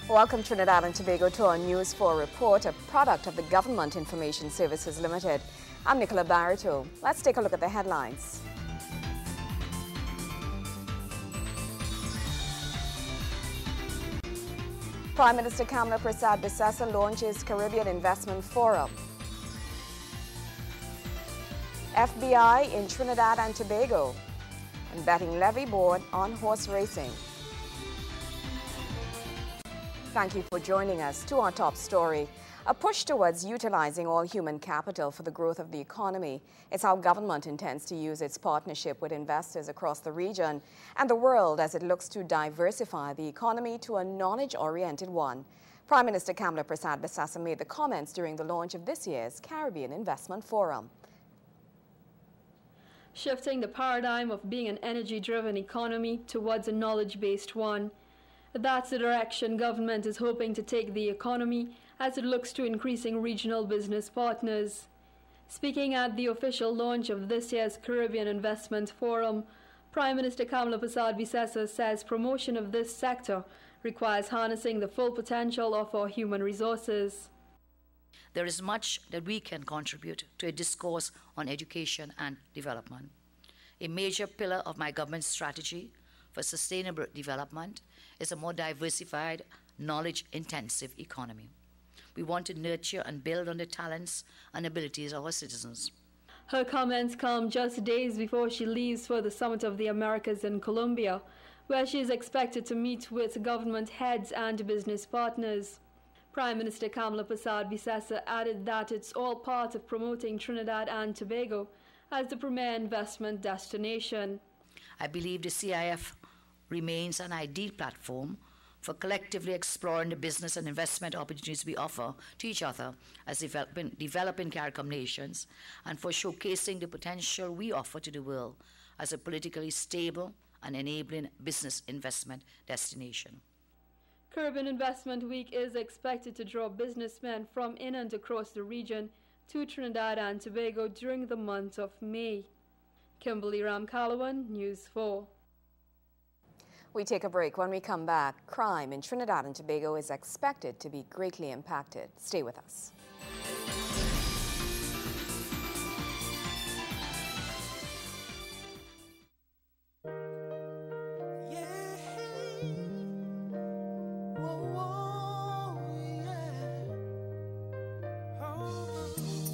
Welcome Trinidad and Tobago to our News 4 report, a product of the Government Information Services Limited. I'm Nicola Barreto. Let's take a look at the headlines. Prime Minister Kamla Prasad Bissessa launches Caribbean Investment Forum. FBI in Trinidad and Tobago, and betting levy board on horse racing. Thank you for joining us. To our top story. A push towards utilizing all human capital for the growth of the economy is how government intends to use its partnership with investors across the region and the world as it looks to diversify the economy to a knowledge-oriented one. Prime Minister Kamla Prasad Bissessa made the comments during the launch of this year's Caribbean Investment Forum. Shifting the paradigm of being an energy-driven economy towards a knowledge-based one. That's the direction government is hoping to take the economy as it looks to increasing regional business partners. Speaking at the official launch of this year's Caribbean Investment Forum, Prime Minister Kamla Prasad Bissessa says promotion of this sector requires harnessing the full potential of our human resources. There is much that we can contribute to a discourse on education and development. A major pillar of my government's strategy for sustainable development is a more diversified, knowledge-intensive economy. We want to nurture and build on the talents and abilities of our citizens. Her comments come just days before she leaves for the Summit of the Americas in Colombia, where she is expected to meet with government heads and business partners. Prime Minister Kamla Prasad Bissessa added that it's all part of promoting Trinidad and Tobago as the premier investment destination. I believe the CIF remains an ideal platform for collectively exploring the business and investment opportunities we offer to each other as developing CARICOM nations, and for showcasing the potential we offer to the world as a politically stable and enabling business investment destination. Caribbean Investment Week is expected to draw businessmen from in and across the region to Trinidad and Tobago during the month of May. Kimberly Ramkalawan, News 4. We take a break. When we come back, crime in Trinidad and Tobago is expected to be greatly impacted. Stay with us.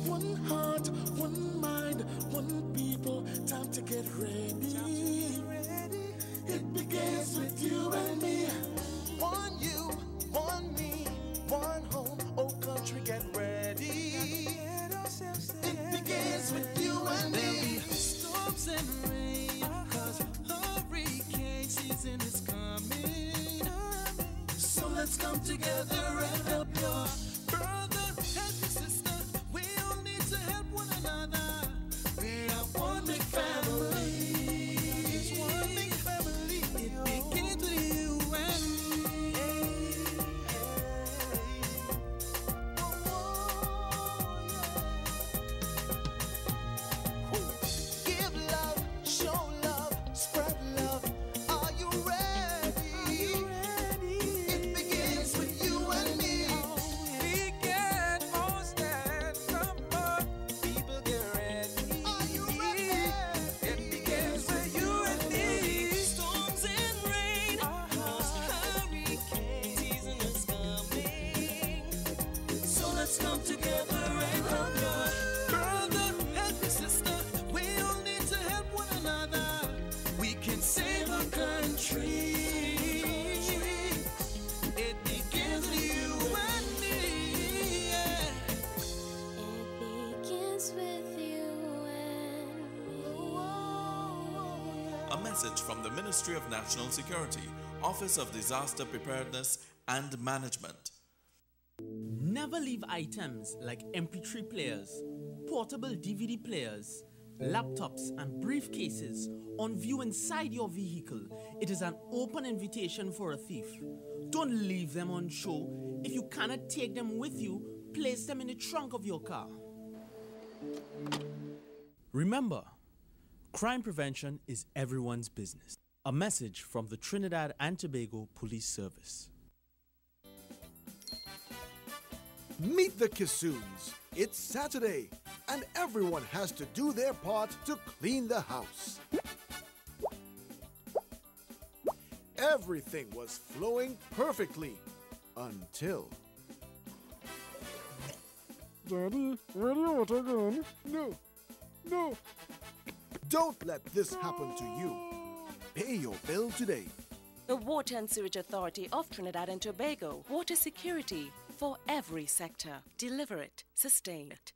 One heart, one mind, one people, time to get ready. It begins with you and me. One you, one me, one home, oh country, get ready. It begins with you and me. Storms and rain, cause hurricane season is coming. So let's come together and help your brother, help your sister. We all need to help one another. We are one big family. A message from the Ministry of National Security, Office of Disaster Preparedness and Management. Never leave items like MP3 players, portable DVD players, laptops and briefcases on view inside your vehicle. It is an open invitation for a thief. Don't leave them on show. If you cannot take them with you, place them in the trunk of your car. Remember, crime prevention is everyone's business. A message from the Trinidad and Tobago Police Service. Meet the Kissoons. It's Saturday, and everyone has to do their part to clean the house. Everything was flowing perfectly until... Daddy, where the water gone? No. Don't let this happen to you. Pay your bill today. The Water and Sewage Authority of Trinidad and Tobago. Water security for every sector. Deliver it. Sustain it.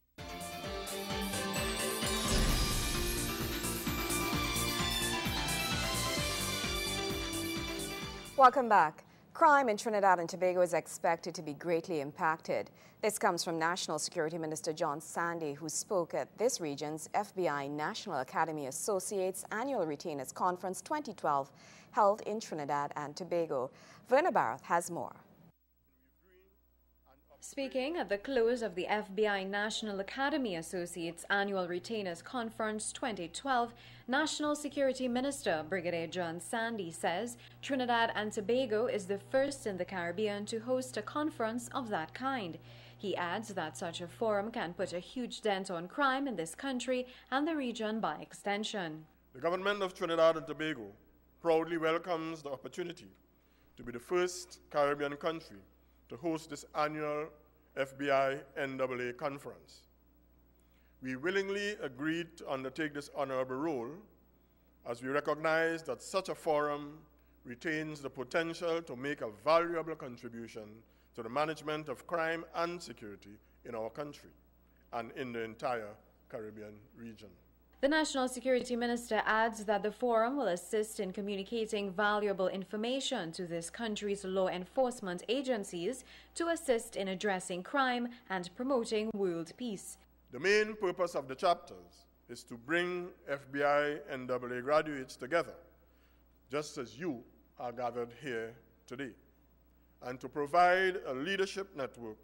Welcome back. Crime in Trinidad and Tobago is expected to be greatly impacted. This comes from National Security Minister John Sandy, who spoke at this region's FBI National Academy Associates Annual Retainers Conference 2012 held in Trinidad and Tobago. Verna Barrett has more. Speaking at the close of the FBI National Academy Associates Annual Retainers Conference 2012, National Security Minister Brigadier John Sandy says Trinidad and Tobago is the first in the Caribbean to host a conference of that kind. He adds that such a forum can put a huge dent on crime in this country and the region by extension. The government of Trinidad and Tobago proudly welcomes the opportunity to be the first Caribbean country to host this annual FBI NAA conference. We willingly agreed to undertake this honorable role as we recognize that such a forum retains the potential to make a valuable contribution to the management of crime and security in our country and in the entire Caribbean region. The National Security Minister adds that the forum will assist in communicating valuable information to this country's law enforcement agencies to assist in addressing crime and promoting world peace. The main purpose of the chapters is to bring FBI and AA graduates together, just as you are gathered here today, and to provide a leadership network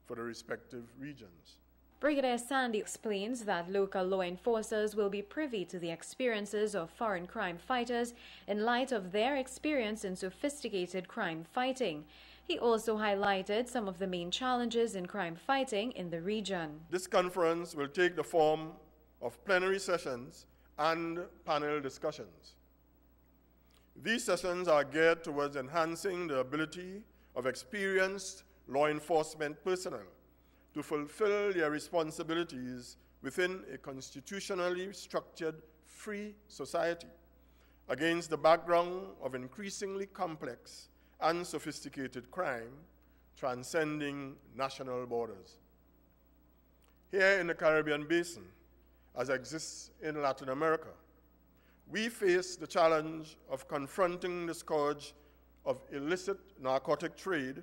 for the respective regions. Brigadier Sandy explains that local law enforcers will be privy to the experiences of foreign crime fighters in light of their experience in sophisticated crime fighting. He also highlighted some of the main challenges in crime fighting in the region. This conference will take the form of plenary sessions and panel discussions. These sessions are geared towards enhancing the ability of experienced law enforcement personnel to fulfill their responsibilities within a constitutionally structured free society against the background of increasingly complex and sophisticated crime transcending national borders. Here in the Caribbean Basin, as exists in Latin America, we face the challenge of confronting the scourge of illicit narcotic trade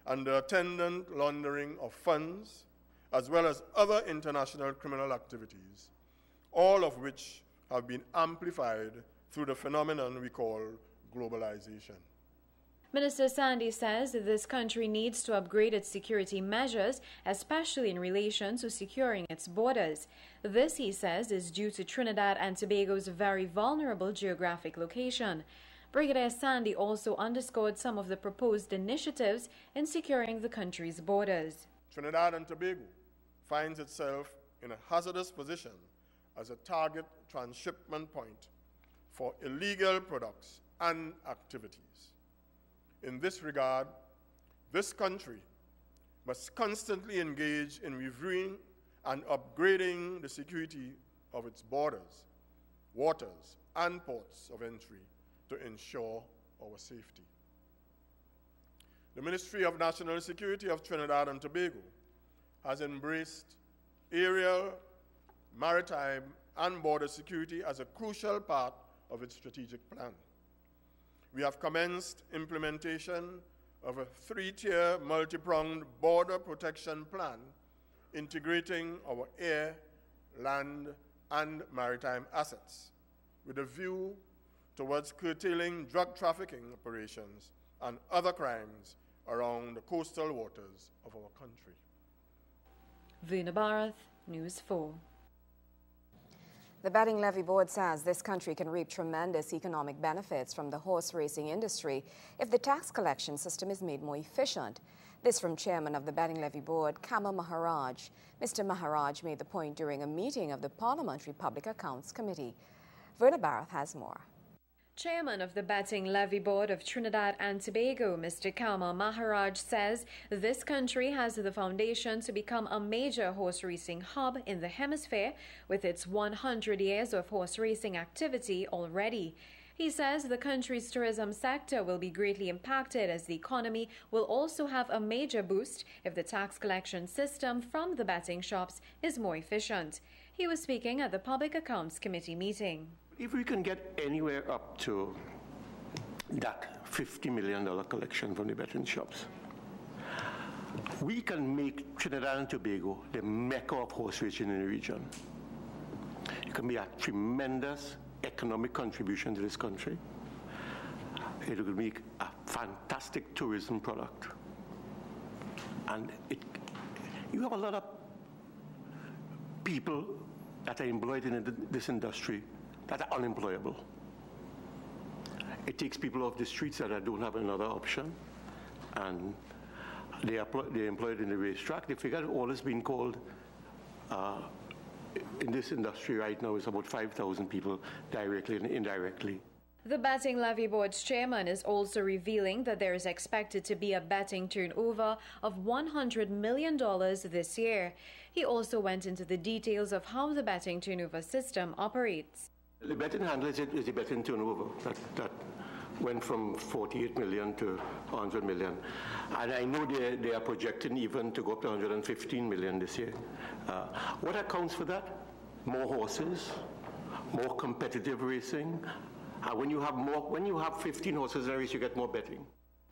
and the attendant laundering of funds, as well as other international criminal activities, all of which have been amplified through the phenomenon we call globalization. Minister Sandy says that this country needs to upgrade its security measures, especially in relation to securing its borders. This, he says, is due to Trinidad and Tobago's very vulnerable geographic location. Brigadier Sandy also underscored some of the proposed initiatives in securing the country's borders. Trinidad and Tobago finds itself in a hazardous position as a target transshipment point for illegal products and activities. In this regard, this country must constantly engage in reviewing and upgrading the security of its borders, waters, and ports of entry to ensure our safety. The Ministry of National Security of Trinidad and Tobago has embraced aerial, maritime, and border security as a crucial part of its strategic plan. We have commenced implementation of a three-tier multi-pronged border protection plan integrating our air, land, and maritime assets with a view towards curtailing drug trafficking operations and other crimes around the coastal waters of our country. Verna Barrett, News 4. The Betting Levee Board says this country can reap tremendous economic benefits from the horse racing industry if the tax collection system is made more efficient. This from Chairman of the Betting Levee Board, Kama Maharaj. Mr. Maharaj made the point during a meeting of the Parliamentary Public Accounts Committee. Verna Barath has more. Chairman of the Betting Levee Board of Trinidad and Tobago, Mr. Kama Maharaj, says this country has the foundation to become a major horse racing hub in the hemisphere with its 100 years of horse racing activity already. He says the country's tourism sector will be greatly impacted as the economy will also have a major boost if the tax collection system from the betting shops is more efficient. He was speaking at the Public Accounts Committee meeting. If we can get anywhere up to that $50 million collection from the betting shops, we can make Trinidad and Tobago the mecca of horse racing in the region. It can be a tremendous economic contribution to this country. It will make a fantastic tourism product. And you have a lot of people that are employed in this industry that are unemployable. It takes people off the streets that don't have another option, and they're employed in the racetrack. They figure all has been called in this industry right now is about 5,000 people directly and indirectly. The Betting Levee Board's chairman is also revealing that there is expected to be a betting turnover of $100 million this year. He also went into the details of how the betting turnover system operates. The betting handle is the betting turnover that went from 48 million to 100 million. And I know they are projecting even to go up to 115 million this year. What accounts for that? More horses, more competitive racing. When you have 15 horses in a race, you get more betting.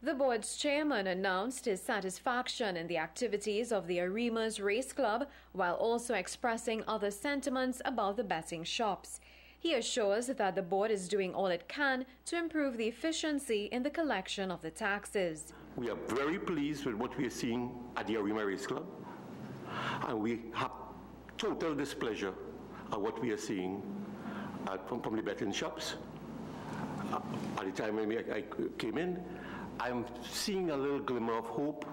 The board's chairman announced his satisfaction in the activities of the Arimas Race Club, while also expressing other sentiments about the betting shops. He assures that the board is doing all it can to improve the efficiency in the collection of the taxes. We are very pleased with what we are seeing at the Arima Race Club, and we have total displeasure at what we are seeing from the betting shops. At the time when I came in, I'm seeing a little glimmer of hope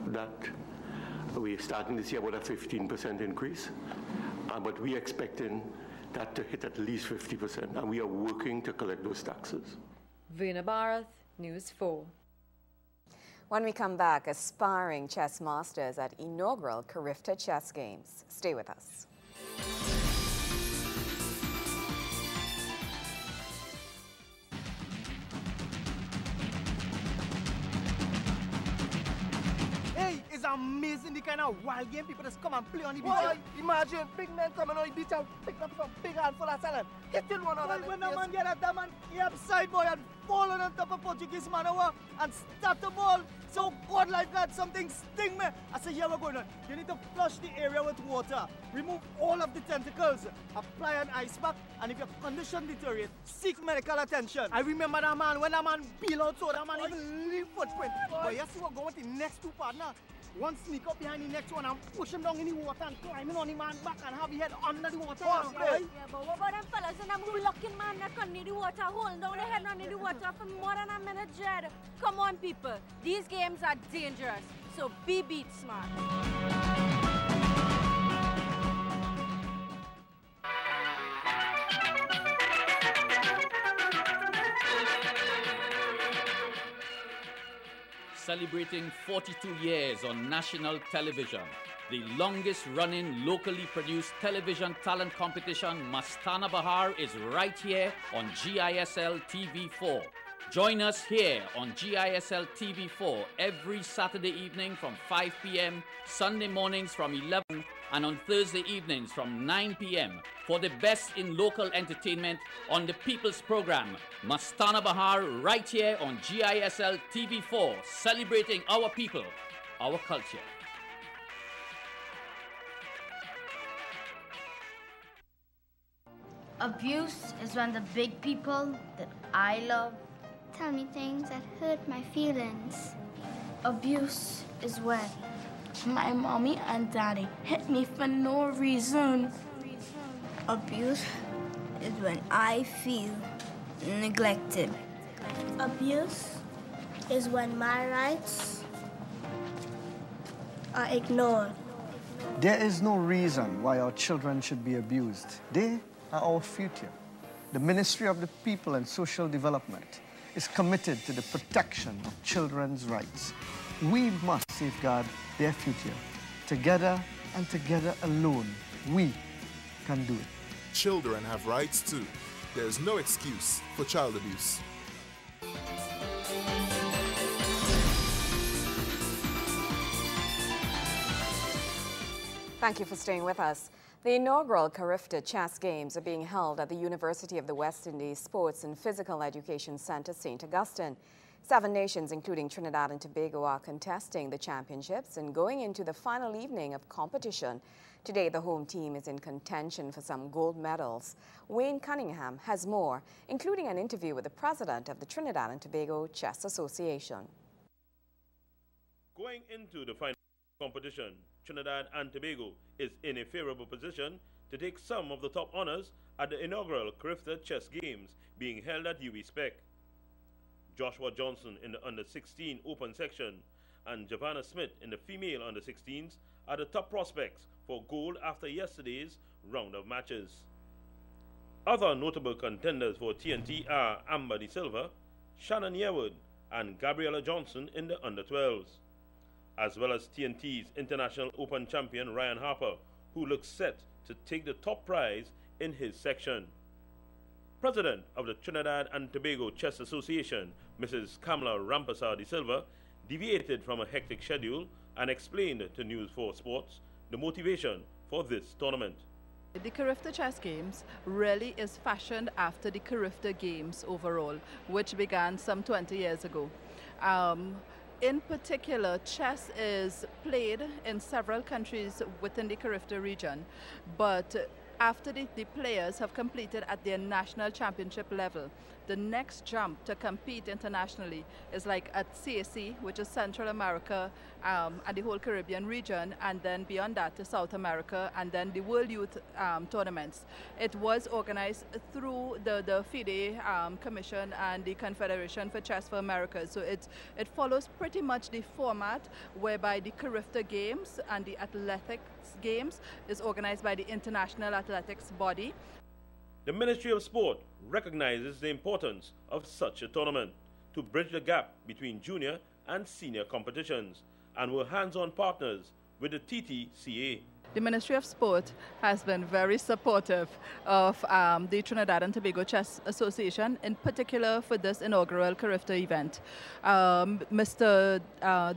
that we're starting to see about a 15% increase, but we're expecting that to hit at least 50%, and we are working to collect those taxes. Verna Barath, News 4. When we come back, aspiring chess masters at inaugural Carifta Chess Games. Stay with us. It's amazing the kind of wild game people just come and play on the beach. Boy, imagine big men coming on the beach and pick up some big handful of salad, hitting one another. When the man get at that man, he upside boy and falling on top of Portuguese man over and start the ball. So God like that, something sting me. I say, here we're going on. You need to flush the area with water. Remove all of the tentacles. Apply an ice pack, and if your condition deteriorates, seek medical attention. I remember that man, when that man peel out, so that man even leave footprint. But you see what going with the next two partner. One sneak up behind the next one and push him down in the water and climbing on the man's back and have his head under the water. Yeah, but what about them fellas and them looking man that under the water, holding down their head under the water for more than a minute, Jed? Come on, people. These games are dangerous, so be beat smart. Celebrating 42 years on national television, the longest-running locally produced television talent competition, Mastana Bahar, is right here on GISL TV4. Join us here on GISL TV4 every Saturday evening from 5 p.m., Sunday mornings from 11, and on Thursday evenings from 9 p.m. for the best in local entertainment on the People's Program, Mastana Bahar, right here on GISL TV4, celebrating our people, our culture. Abuse is when the big people that I love tell me things that hurt my feelings. Abuse is when my mommy and daddy hit me for no reason. Abuse is when I feel neglected. Abuse is when my rights are ignored. There is no reason why our children should be abused. They are our future. The Ministry of the People and Social Development is committed to the protection of children's rights. We must safeguard their future. Together and together alone, we can do it. Children have rights too. There is no excuse for child abuse. Thank you for staying with us. The inaugural Carifta Chess Games are being held at the University of the West Indies Sports and Physical Education Center, St. Augustine. 7 nations, including Trinidad and Tobago, are contesting the championships and going into the final evening of competition. Today, the home team is in contention for some gold medals. Wayne Cunningham has more, including an interview with the president of the Trinidad and Tobago Chess Association. Going into the final competition, Trinidad and Tobago is in a favorable position to take some of the top honors at the inaugural Carifta Chess Games being held at UB Spec. Joshua Johnson in the under-16 open section and Giovanna Smith in the female under-16s are the top prospects for gold after yesterday's round of matches. Other notable contenders for TNT are Amber De Silva, Shannon Yearwood and Gabriella Johnson in the under-12s, as well as TNT's International Open champion Ryan Harper, who looks set to take the top prize in his section. President of the Trinidad and Tobago Chess Association, Mrs. Kamala Rampasa De Silva, deviated from a hectic schedule and explained to News 4 Sports the motivation for this tournament. The Carifta Chess Games really is fashioned after the Carifta Games overall, which began some 20 years ago. In particular, chess is played in several countries within the Carifta region, but after the players have completed at their national championship level, the next jump to compete internationally is like at CAC, which is Central America and the whole Caribbean region, and then beyond that to South America, and then the World Youth tournaments. It was organized through the FIDE Commission and the Confederation for Chess for America. So it follows pretty much the format whereby the Carifta Games and the Athletics Games is organized by the International Athletics Body. The Ministry of Sport recognizes the importance of such a tournament to bridge the gap between junior and senior competitions and were hands-on partners with the TTCA. The Ministry of Sport has been very supportive of the Trinidad and Tobago Chess Association, in particular for this inaugural Carifta event. Mr.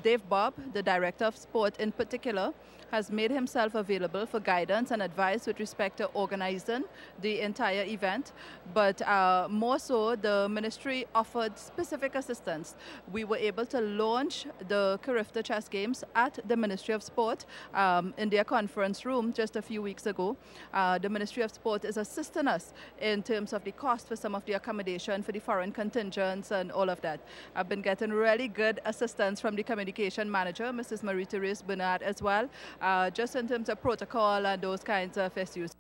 Dave Bob, the Director of Sport in particular, has made himself available for guidance and advice with respect to organizing the entire event, but more so the ministry offered specific assistance. We were able to launch the Carifta Chess Games at the Ministry of Sport in their conference room just a few weeks ago. The Ministry of Sport is assisting us in terms of the cost for some of the accommodation for the foreign contingents and all of that. I've been getting really good assistance from the communication manager, Mrs. Marie-Therese Bernard, as well, just in terms of protocol and those kinds of issues.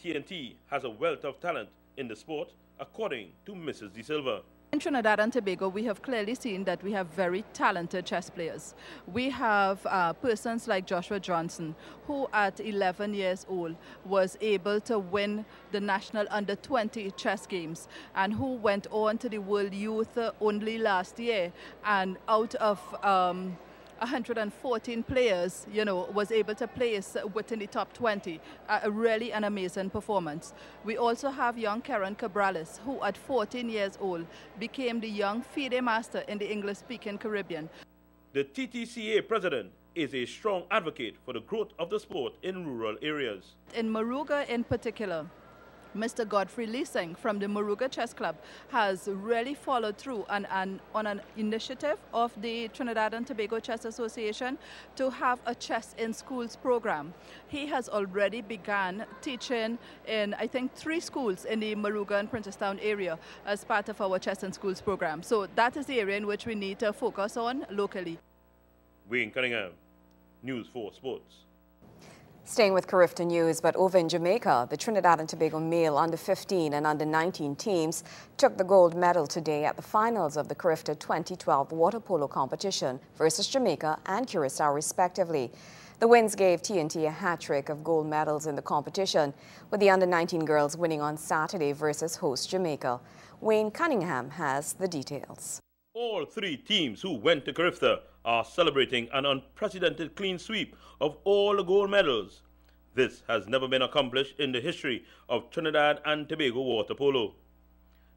TNT has a wealth of talent in the sport, according to Mrs. De Silva. In Trinidad and Tobago, we have clearly seen that we have very talented chess players. We have persons like Joshua Johnson, who at 11 years old was able to win the national under-20 chess games and who went on to the World Youth only last year, and out of 114 players, was able to place within the top 20. Really an amazing performance. We also have young Karen Cabrales, who at 14 years old became the young FIDE master in the English-speaking Caribbean. The TTCA president is a strong advocate for the growth of the sport in rural areas. In Moruga in particular, Mr. Godfrey Leasing from the Moruga Chess Club has really followed through on an initiative of the Trinidad and Tobago Chess Association to have a chess in schools program. He has already begun teaching in, I think, 3 schools in the Moruga and Princestown area as part of our chess in schools program. So that is the area in which we need to focus on locally. Wayne Cunningham, News 4 Sports. Staying with Carifta news, but over in Jamaica, the Trinidad and Tobago male under 15 and under 19 teams took the gold medal today at the finals of the Carifta 2012 water polo competition versus Jamaica and Curacao respectively. The wins gave TNT a hat-trick of gold medals in the competition, with the under 19 girls winning on Saturday versus host Jamaica. Wayne Cunningham has the details. All three teams who went to Carifta are celebrating an unprecedented clean sweep of all the gold medals. This has never been accomplished in the history of Trinidad and Tobago water polo.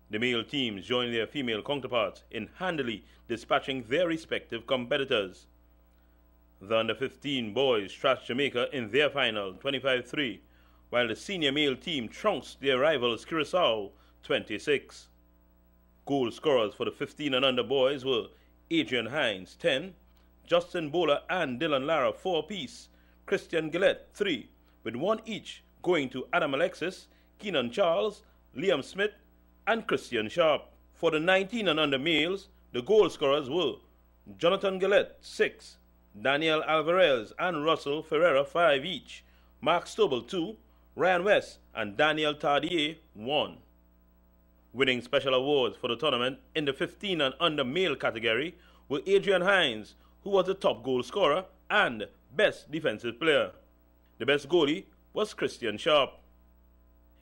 The male teams joined their female counterparts in handily dispatching their respective competitors. The under-15 boys thrashed Jamaica in their final 25-3, while the senior male team trounced their rivals Curacao 26. Goal scorers for the 15 and under boys were Adrian Hines 10, Justin Bowler and Dylan Lara 4 apiece, Christian Gillette 3, with 1 each going to Adam Alexis, Keenan Charles, Liam Smith and Christian Sharp. For the 19 and under males, the goal scorers were Jonathan Gillette 6, Daniel Alvarez and Russell Ferreira 5 each, Mark Stobel 2, Ryan West and Daniel Tardier 1. Winning special awards for the tournament in the 15 and under male category were Adrian Hines, who was the top goal scorer and best defensive player. The best goalie was Christian Sharp.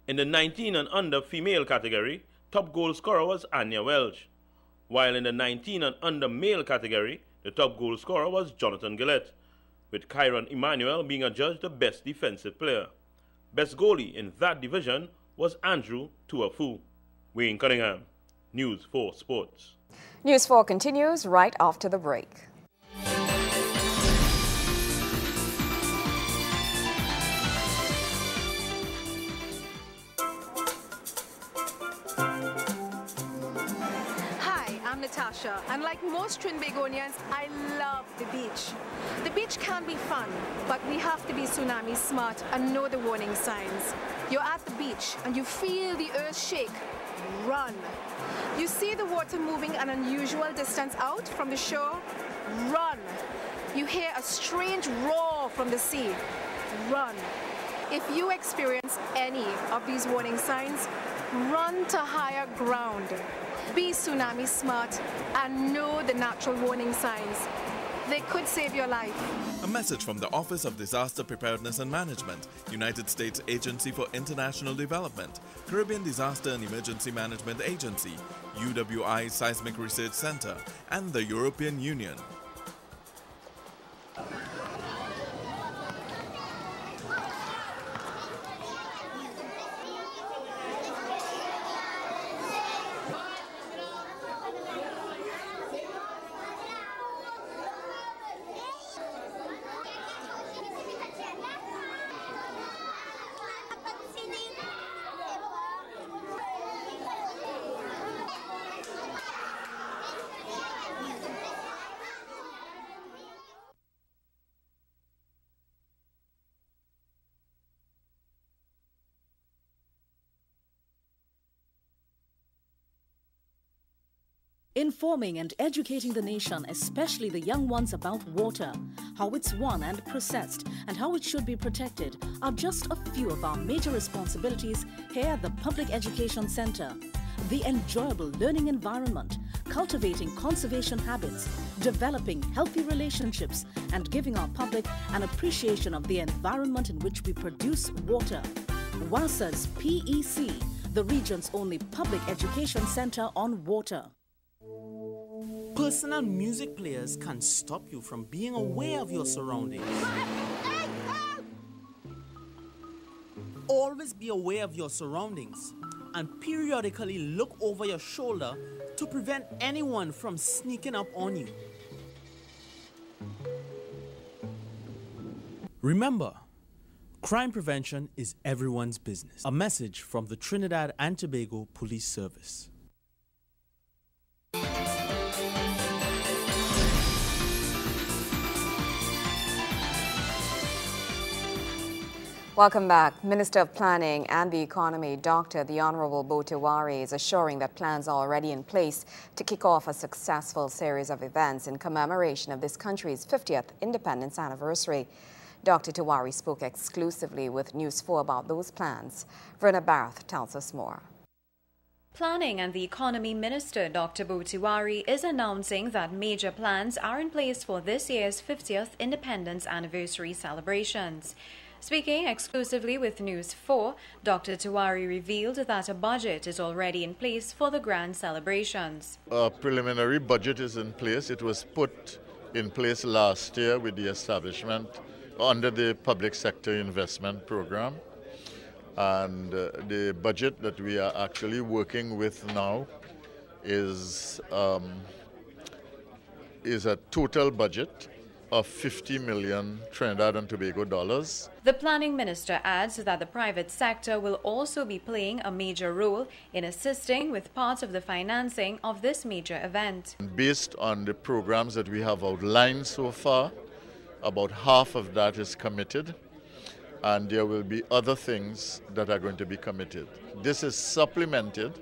In the 19 and under female category, top goal scorer was Anya Welch, while in the 19 and under male category, the top goal scorer was Jonathan Gillette, with Kyron Emmanuel being adjudged the best defensive player. Best goalie in that division was Andrew Tuafu. Wayne Cunningham, News 4 Sports. News 4 continues right after the break. Hi, I'm Natasha, and like most Trinbagonians, I love the beach. The beach can be fun, but we have to be tsunami smart and know the warning signs. You're at the beach and you feel the earth shake. Run. You see the water moving an unusual distance out from the shore? Run. You hear a strange roar from the sea? Run. If you experience any of these warning signs, run to higher ground. Be tsunami smart and know the natural warning signs. They could save your life. A message from the Office of Disaster Preparedness and Management, United States Agency for International Development, Caribbean Disaster and Emergency Management Agency, UWI Seismic Research Center, and the European Union. Informing and educating the nation, especially the young ones, about water, how it's won and processed, and how it should be protected are just a few of our major responsibilities here at the Public Education Center. The enjoyable learning environment, cultivating conservation habits, developing healthy relationships, and giving our public an appreciation of the environment in which we produce water. WASA's PEC, the region's only public education center on water. Personal music players can stop you from being aware of your surroundings. Always be aware of your surroundings and periodically look over your shoulder to prevent anyone from sneaking up on you. Remember, crime prevention is everyone's business. A message from the Trinidad and Tobago Police Service. Welcome back. Minister of Planning and the Economy, Dr. the Honorable Botewari, is assuring that plans are already in place to kick off a successful series of events in commemoration of this country's 50th independence anniversary. Dr. Tiwari spoke exclusively with News 4 about those plans. Verna Barth tells us more. Planning and the Economy Minister, Dr. Tiwari, is announcing that major plans are in place for this year's 50th Independence Anniversary celebrations. Speaking exclusively with News 4, Dr. Tiwari revealed that a budget is already in place for the grand celebrations. A preliminary budget is in place. It was put in place last year with the establishment under the Public Sector Investment Program. And the budget that we are actually working with now is a total budget of 50 million Trinidad and Tobago dollars. The planning minister adds that the private sector will also be playing a major role in assisting with part of the financing of this major event. Based on the programs that we have outlined so far, about half of that is committed, and there will be other things that are going to be committed. This is supplemented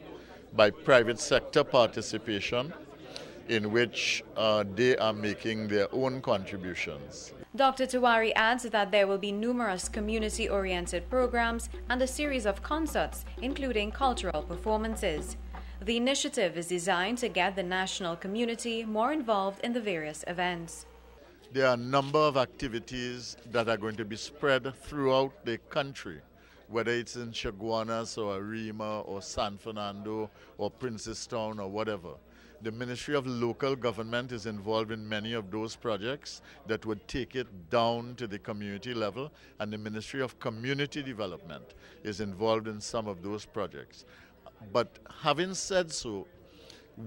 by private sector participation, in which they are making their own contributions. Dr. Tiwari adds that there will be numerous community-oriented programs and a series of concerts, including cultural performances. The initiative is designed to get the national community more involved in the various events. There are a number of activities that are going to be spread throughout the country, whether it's in Chaguanas or Arima or San Fernando or Princestown or whatever. The Ministry of Local Government is involved in many of those projects that would take it down to the community level, and the Ministry of Community Development is involved in some of those projects. But having said so,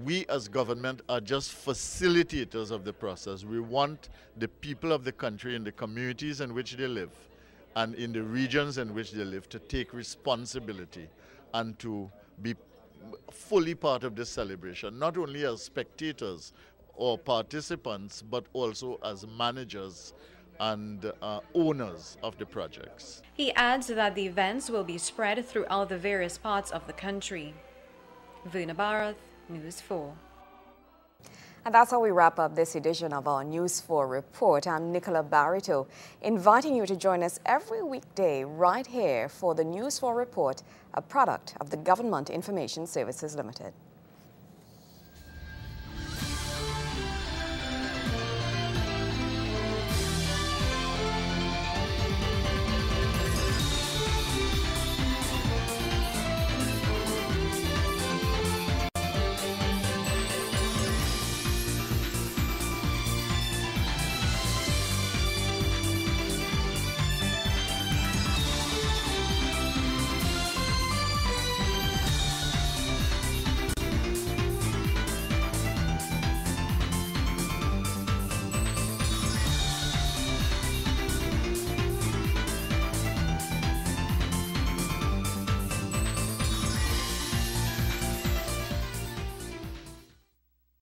we as government are just facilitators of the process. We want the people of the country in the communities in which they live and in the regions in which they live to take responsibility and to be fully part of this celebration, not only as spectators or participants, but also as managers and owners of the projects. He adds that the events will be spread throughout the various parts of the country. Verna Barth, News 4. And that's how we wrap up this edition of our News 4 report. I'm Nicola Barito, inviting you to join us every weekday right here for the News 4 report, a product of the Government Information Services Limited.